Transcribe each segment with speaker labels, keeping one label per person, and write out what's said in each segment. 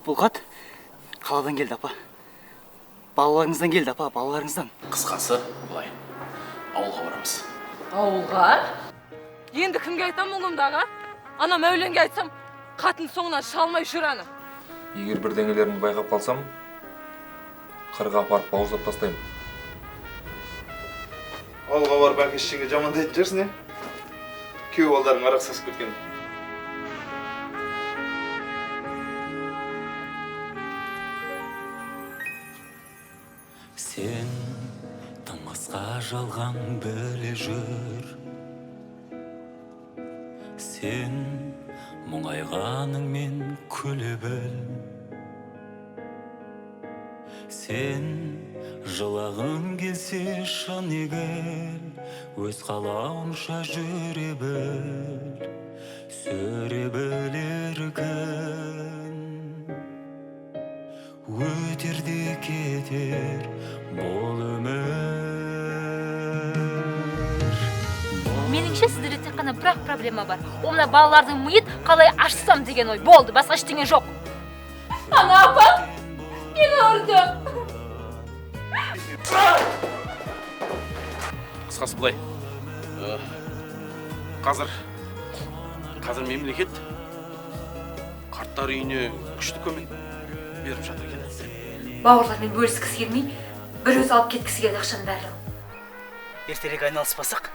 Speaker 1: Бұл хат қаладан келді, апа. Балаларыңыздан келді, апа, балаларыңыздан.
Speaker 2: Қысқасы, былай, ауылға барамыз.
Speaker 3: Ауылға? Енді кімге айтам мұңымдағы? Анам өлеңге айтсам, қатын соңынан шалмай жүрәні.
Speaker 4: Егер бірдеңелерімді байқап қалсам, қырға апарып бауыздап тастаймын.
Speaker 5: Ауылға барып әке-шешеңе жамандайтын жүрсің, е? Күйеу балдарың арақ сасып кеткен.
Speaker 6: Сен тымысқа жалған біле жүр. Сен мұңайғаныңмен күле біл. Сен жылағың келсе шын егіл, өз қалауынша жүре біл, сөре білер күн. Өтер де кетер бұл өмір.
Speaker 7: Меніңше сіздерде тек қана бірақ проблема бар. Мына балалардың миын қалай ашсам деген ой. Болды, басқа ештеңе жоқ.
Speaker 3: Ана апа, мені ұрды.
Speaker 2: Қысқасы былай, қазір мемлекет қарттар үйіне күшті көмек беріп жатыр екен.
Speaker 7: Бауырлармен бөліскісі келмей, бір өзі алып кеткісі келді ақшаның барлығын.
Speaker 1: Ертерек айналыспасақ,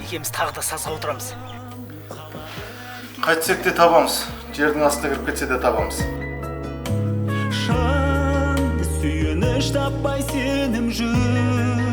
Speaker 1: екеуміз тағы да сазға отырамыз.
Speaker 5: Қайтсек те табамыз. Жердің астына кіріп кетсе де табамыз.
Speaker 6: Шын сүйеніш таппай сенім жүр.